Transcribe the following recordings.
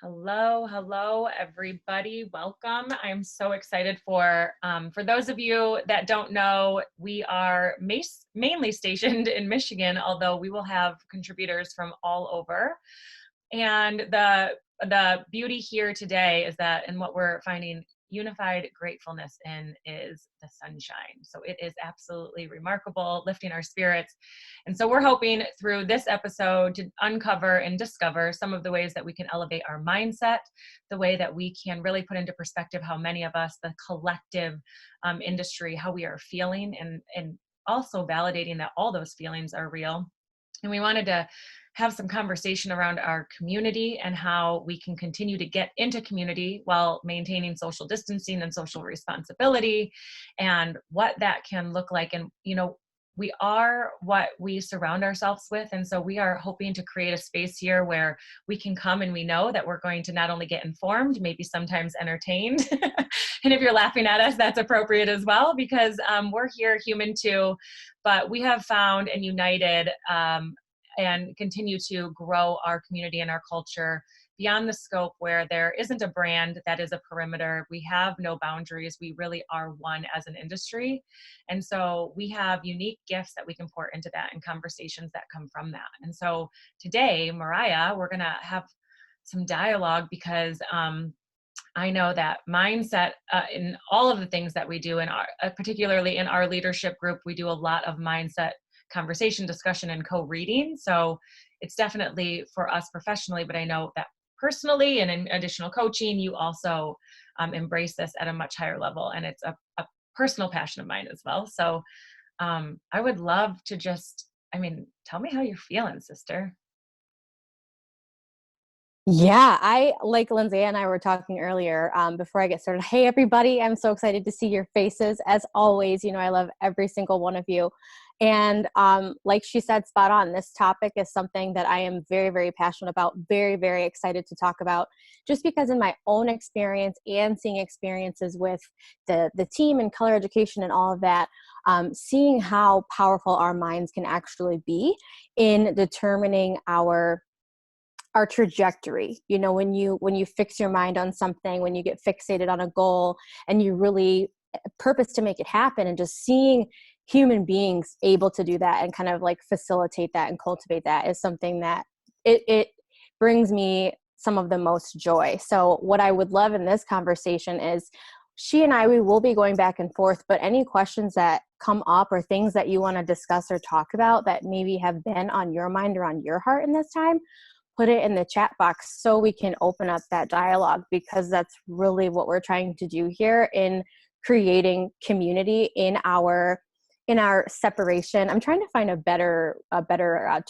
Hello, everybody. Welcome. I'm so excited for those of you that don't know, we are mainly stationed in Michigan, although we will have contributors from all over. And the beauty here today is that, and what we're finding unified gratefulness in, is the sunshine. So it is absolutely remarkable, lifting our spirits. And so we're hoping through this episode to uncover and discover some of the ways that we can elevate our mindset, the way that we can really put into perspective how many of us, the collective industry, how we are feeling, and also validating that all those feelings are real. And we wanted to have some conversation around our community and how we can continue to get into community while maintaining social distancing and social responsibility, and what that can look like. And, we are what we surround ourselves with. And so we are hoping to create a space here where we can come and we know that we're going to not only get informed, maybe sometimes entertained. And if you're laughing at us, that's appropriate as well, because we're here human too. But we have found and united and continue to grow our community and our culture beyond the scope where there isn't a brand that is a perimeter. We have no boundaries. We really are one as an industry. And so we have unique gifts that we can pour into that and conversations that come from that. And so today, Mariah, we're going to have some dialogue because I know that mindset in all of the things that we do, particularly in our leadership group, we do a lot of mindset conversation, discussion, and co-reading. So it's definitely for us professionally, but I know that personally and in additional coaching, you also embrace this at a much higher level. And it's a personal passion of mine as well. So I would love to tell me how you're feeling, sister. Yeah, I like Lindsay and I were talking earlier before I get started. Hey, everybody, I'm so excited to see your faces. As always, I love every single one of you. And like she said, spot on, this topic is something that I am very, very passionate about, very, very excited to talk about, just because in my own experience and seeing experiences with the team and color education and all of that, seeing how powerful our minds can actually be in determining our trajectory. When you fix your mind on something, when you get fixated on a goal and you really purpose to make it happen, and just seeing human beings able to do that and kind of like facilitate that and cultivate that is something that it brings me some of the most joy. So what I would love in this conversation is she and we will be going back and forth, but any questions that come up or things that you want to discuss or talk about that maybe have been on your mind or on your heart in this time, put it in the chat box so we can open up that dialogue, because that's really what we're trying to do here in creating community in our separation. I'm trying to find a better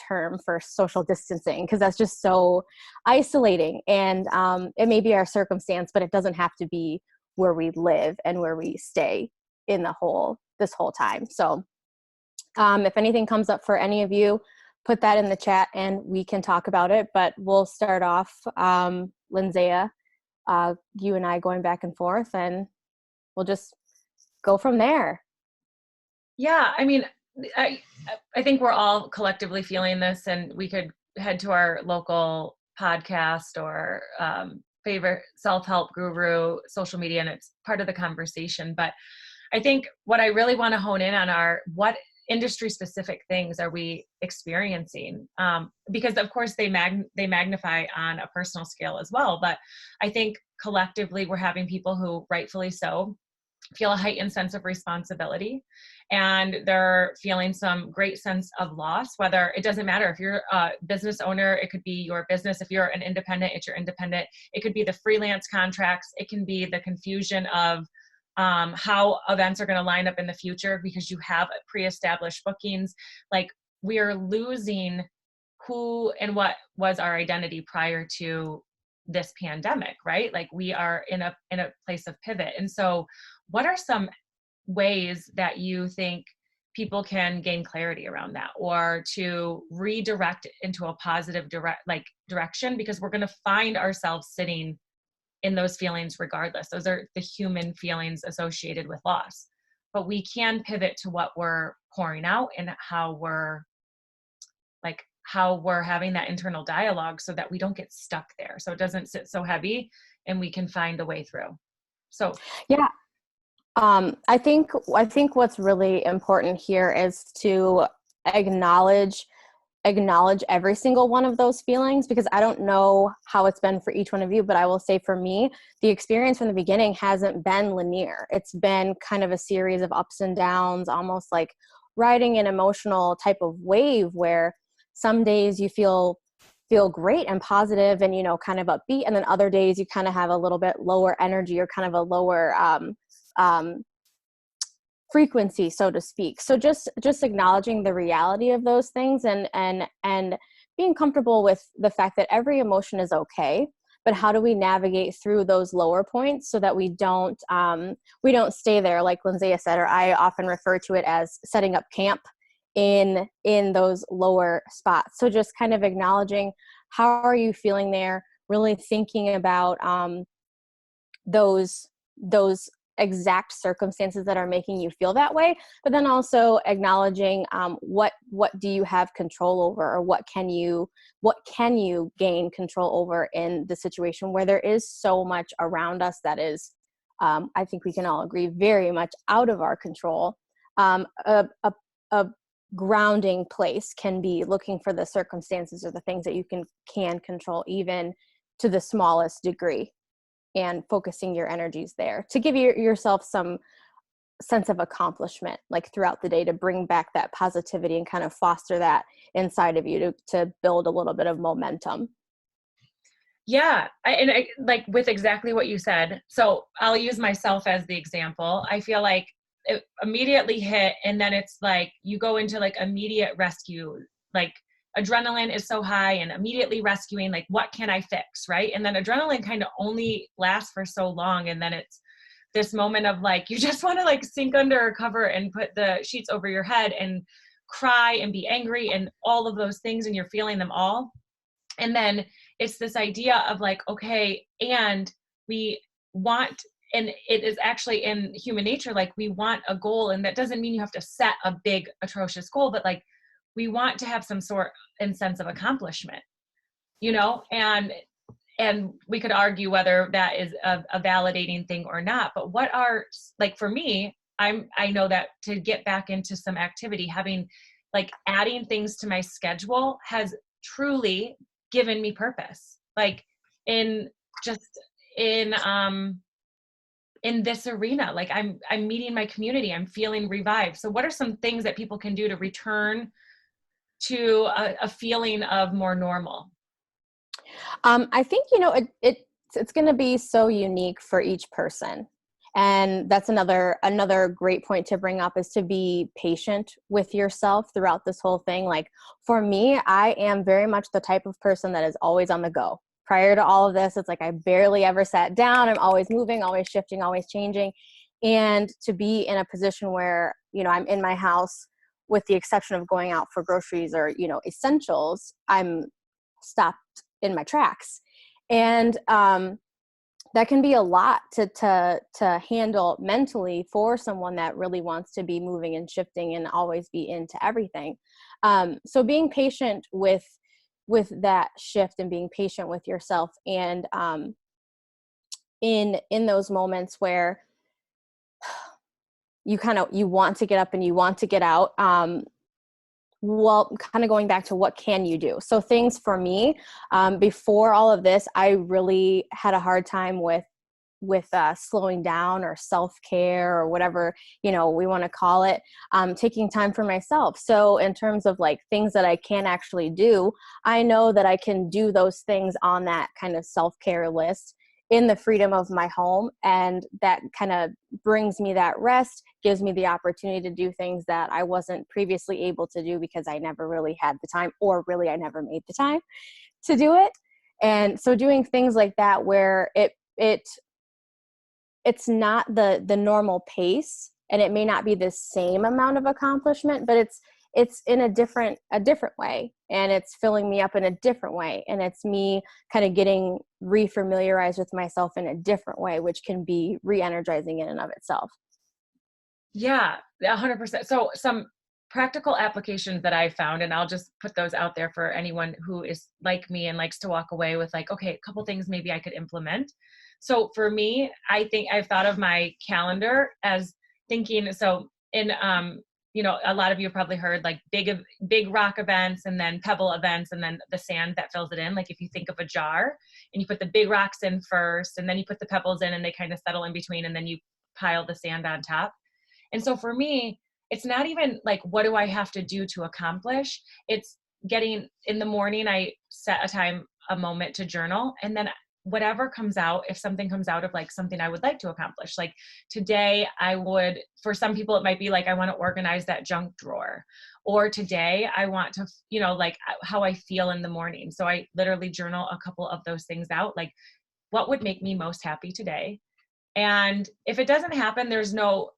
term for social distancing, because that's just so isolating, and it may be our circumstance, but it doesn't have to be where we live and where we stay in this whole time. So if anything comes up for any of you, put that in the chat and we can talk about it. But we'll start off, Lindsay, you and I going back and forth, and we'll just go from there. Yeah, I think we're all collectively feeling this, and we could head to our local podcast or favorite self-help guru social media, and it's part of the conversation. But I think what I really want to hone in on are what industry specific things are we experiencing, because of course they magnify on a personal scale as well. But I think collectively we're having people who, rightfully so, feel a heightened sense of responsibility, and they're feeling some great sense of loss. Whether, it doesn't matter if you're a business owner, it could be your business. If you're an independent, it's your independent. It could be the freelance contracts. It can be the confusion of how events are going to line up in the future because you have pre-established bookings. Like, we are losing who and what was our identity prior to this pandemic, right? Like, we are in a place of pivot. And so what are some ways that you think people can gain clarity around that, or to redirect into a positive direction? Because we're going to find ourselves sitting in those feelings regardless. Those are the human feelings associated with loss. But we can pivot to what we're pouring out and how we're like how we're having that internal dialogue so that we don't get stuck there. So it doesn't sit so heavy and we can find a way through. So Yeah. I think what's really important here is to acknowledge every single one of those feelings, because I don't know how it's been for each one of you, but I will say for me, the experience from the beginning hasn't been linear. It's been kind of a series of ups and downs, almost like riding an emotional type of wave, where some days you feel great and positive and, kind of upbeat. And then other days you kind of have a little bit lower energy, or kind of a lower, um, frequency, so to speak. So just acknowledging the reality of those things, and being comfortable with the fact that every emotion is okay, but how do we navigate through those lower points so that we don't stay there, like Linnea said, or I often refer to it as setting up camp in those lower spots. So just kind of acknowledging, how are you feeling there, really thinking about those exact circumstances that are making you feel that way, but then also acknowledging what do you have control over, or what can you gain control over in the situation where there is so much around us that is, I think we can all agree, very much out of our control. A grounding place can be looking for the circumstances or the things that you can control, even to the smallest degree, and focusing your energies there to give yourself some sense of accomplishment, like throughout the day, to bring back that positivity and kind of foster that inside of you to build a little bit of momentum. yeah, I like with exactly what you said. So I'll use myself as the example. I feel like it immediately hit, and then it's like you go into like immediate rescue, like adrenaline is so high and immediately rescuing, like what can I fix, right? And then adrenaline kind of only lasts for so long, and then it's this moment of like you just want to like sink under a cover and put the sheets over your head and cry and be angry and all of those things, and you're feeling them all. And then it's this idea of like, okay, and we want, and it is actually in human nature, like we want a goal, and that doesn't mean you have to set a big atrocious goal, but like we want to have some sort and sense of accomplishment, and we could argue whether that is a validating thing or not. But what are, like for me, I know that to get back into some activity, having like adding things to my schedule has truly given me purpose. Like in just in this arena, like I'm meeting my community, I'm feeling revived. So what are some things that people can do to return to a feeling of more normal? I think, it's going to be so unique for each person. And that's another great point to bring up, is to be patient with yourself throughout this whole thing. Like for me, I am very much the type of person that is always on the go. Prior to all of this, it's like I barely ever sat down. I'm always moving, always shifting, always changing. And to be in a position where, I'm in my house, with the exception of going out for groceries or, essentials, I'm stopped in my tracks. And that can be a lot to handle mentally for someone that really wants to be moving and shifting and always be into everything. So being patient with that shift, and being patient with yourself, and in those moments where you want to get up and you want to get out, well, kind of going back to what can you do? So things for me, before all of this, I really had a hard time with slowing down, or self-care, or whatever, we want to call it, taking time for myself. So in terms of like things that I can actually do, I know that I can do those things on that kind of self-care list in the freedom of my home. And that kind of brings me that rest, gives me the opportunity to do things that I wasn't previously able to do because I never really had the time, or really I never made the time to do it. And so doing things like that, where it's not the normal pace, and it may not be the same amount of accomplishment, but it's in a different way, and it's filling me up in a different way, and it's me kind of getting refamiliarized with myself in a different way, which can be re-energizing in and of itself. Yeah, 100%. So some practical applications that I found, and I'll just put those out there for anyone who is like me and likes to walk away with like, okay, a couple things maybe I could implement. So for me, I think I've thought of my calendar as thinking, so in, you know, a lot of you have probably heard like big rock events and then pebble events and then the sand that fills it in. Like if you think of a jar and you put the big rocks in first and then you put the pebbles in and they kind of settle in between and then you pile the sand on top. And so for me, it's not even like, what do I have to do to accomplish? It's getting in the morning, I set a moment to journal. And then whatever comes out, if something comes out of like something I would like to accomplish, like today I would, for some people, it might be like, I want to organize that junk drawer, or today I want to, you know, like how I feel in the morning. So I literally journal a couple of those things out, like what would make me most happy today. And if it doesn't happen, there's no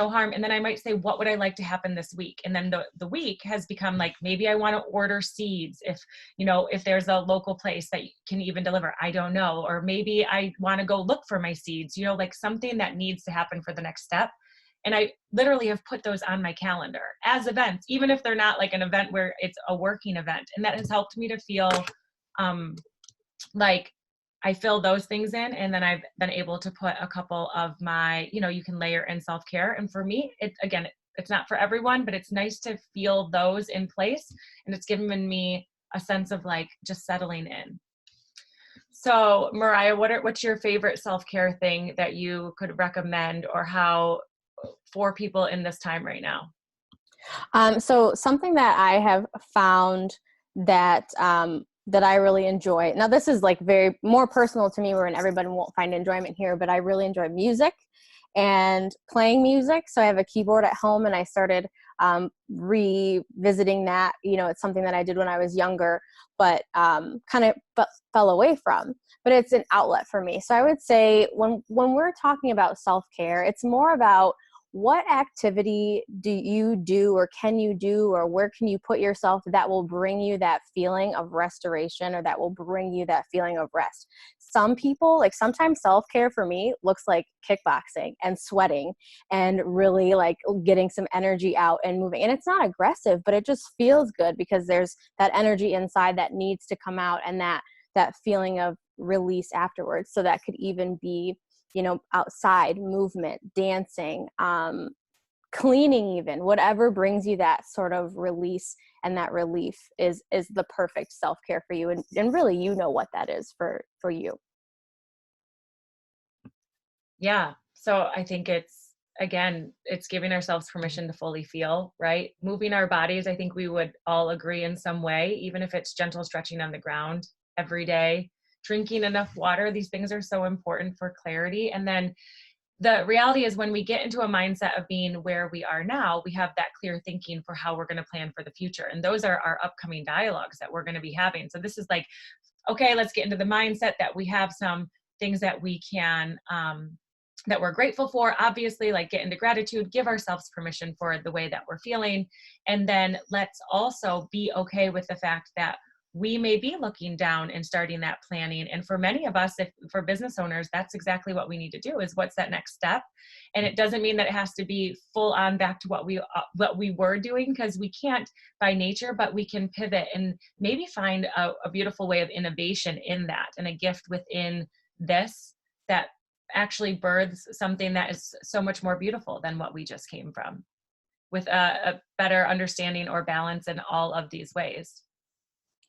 harm. And then I might say, what would I like to happen this week? And then the week has become like, maybe I want to order seeds. If, you know, if there's a local place that can even deliver, I don't know. Or maybe I want to go look for my seeds, you know, like something that needs to happen for the next step. And I literally have put those on my calendar as events, even if they're not like an event where it's a working event. And that has helped me to feel like I fill those things in, and then I've been able to put a couple of my, you know, you can layer in self-care. And for me, it's not for everyone, but it's nice to feel those in place. And it's given me a sense of like just settling in. So Mariah, what's your favorite self-care thing that you could recommend, or how for people in this time right now? So something that I have found that that I really enjoy. Now, this is like very more personal to me, where everybody won't find enjoyment here, but I really enjoy music and playing music. So I have a keyboard at home, and I started revisiting that. You know, it's something that I did when I was younger, but kind of fell away from. But it's an outlet for me. So I would say when we're talking about self-care, it's more about what activity do you do, or can you do, or where can you put yourself that will bring you that feeling of restoration, or that will bring you that feeling of rest. Some people, like sometimes self-care for me looks like kickboxing and sweating and really like getting some energy out and moving. And it's not aggressive, but it just feels good because there's that energy inside that needs to come out, and that feeling of release afterwards. So that could even be, you know, outside movement, dancing, cleaning, even whatever brings you that sort of release and that relief is the perfect self-care for you. And really, you know what that is for you. Yeah. So I think it's giving ourselves permission to fully feel, right? Moving our bodies. I think we would all agree in some way, even if it's gentle stretching on the ground every day, drinking enough water. These things are so important for clarity. And then the reality is, when we get into a mindset of being where we are now, we have that clear thinking for how we're going to plan for the future. And those are our upcoming dialogues that we're going to be having. So this is like, okay, let's get into the mindset that we have some things that we can, that we're grateful for, obviously, like get into gratitude, give ourselves permission for the way that we're feeling. And then let's also be okay with the fact that we may be looking down and starting that planning. And for many of us, for business owners, that's exactly what we need to do, is what's that next step. And it doesn't mean that it has to be full on back to what we were doing, because we can't by nature, but we can pivot and maybe find a beautiful way of innovation in that, and a gift within this that actually births something that is so much more beautiful than what we just came from, with a better understanding or balance in all of these ways.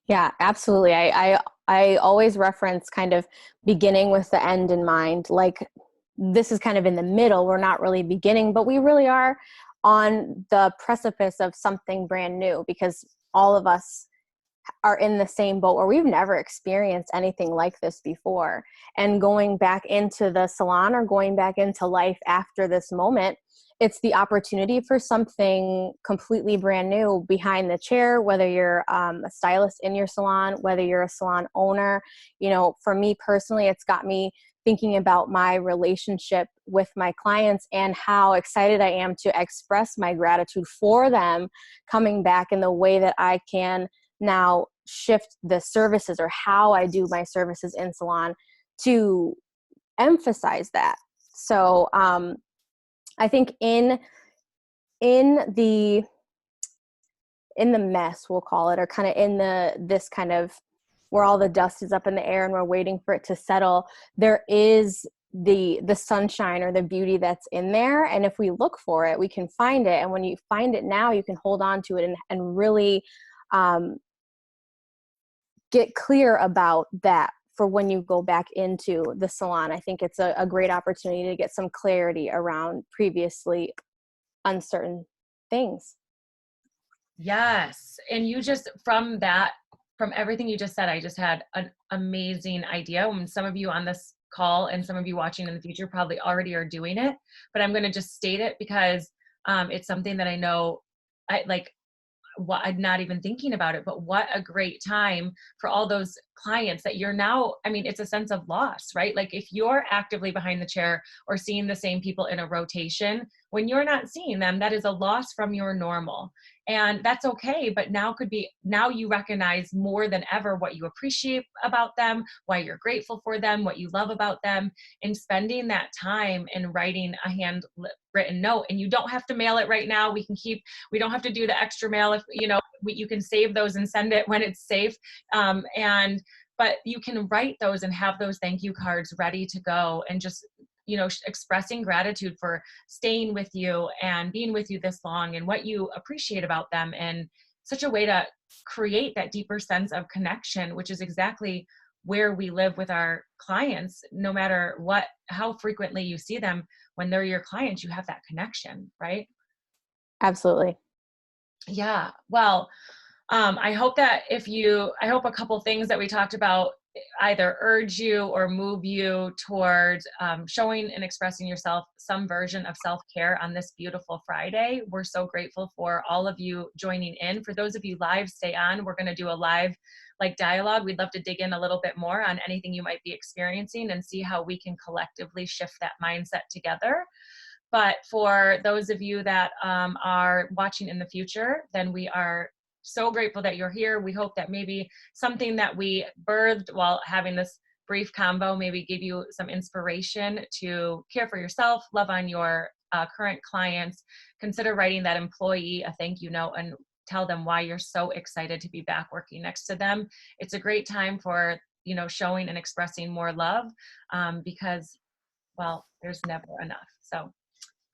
Yeah, absolutely. I always reference kind of beginning with the end in mind. Like this is kind of in the middle. We're not really beginning, but we really are on the precipice of something brand new, because all of us are in the same boat where we've never experienced anything like this before. And going back into the salon, or going back into life after this moment, it's the opportunity for something completely brand new behind the chair, whether you're a stylist in your salon, whether you're a salon owner. You know, for me personally, it's got me thinking about my relationship with my clients and how excited I am to express my gratitude for them coming back, in the way that I can now shift the services, or how I do my services in salon, to emphasize that. So I think in the in the mess, we'll call it, or kind of in this kind of where all the dust is up in the air and we're waiting for it to settle, there is the sunshine or the beauty that's in there. And if we look for it, we can find it. And when you find it now, you can hold on to it and really get clear about that for when you go back into the salon. I think it's a great opportunity to get some clarity around previously uncertain things. Yes. And you just, from everything you just said, I just had an amazing idea. When some of you on this call and some of you watching in the future probably already are doing it, but I'm going to just state it because it's something that I know I'm not even thinking about it, but what a great time for all those clients that you're now, I mean, it's a sense of loss, right? Like if you're actively behind the chair or seeing the same people in a rotation, when you're not seeing them, that is a loss from your normal. And that's okay. But now you recognize more than ever what you appreciate about them, why you're grateful for them, what you love about them, and spending that time and writing a handwritten note. And you don't have to mail it right now. We don't have to do the extra mail. If you can save those and send it when it's safe. But you can write those and have those thank you cards ready to go, and just expressing gratitude for staying with you and being with you this long and what you appreciate about them, in such a way to create that deeper sense of connection, which is exactly where we live with our clients. No matter how frequently you see them, when they're your clients, you have that connection, right? Absolutely. Yeah. Well, I hope a couple things that we talked about either urge you or move you towards showing and expressing yourself some version of self-care on this beautiful Friday. We're so grateful for all of you joining in. For those of you live, stay on. We're going to do a live dialogue. We'd love to dig in a little bit more on anything you might be experiencing and see how we can collectively shift that mindset together. But for those of you that are watching in the future, then we are so grateful that you're here. We hope that maybe something that we birthed while having this brief convo maybe give you some inspiration to care for yourself, love on your current clients, consider writing that employee a thank you note, and tell them why you're so excited to be back working next to them. It's a great time for showing and expressing more love because, well, there's never enough. So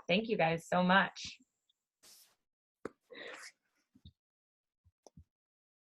thank you guys so much.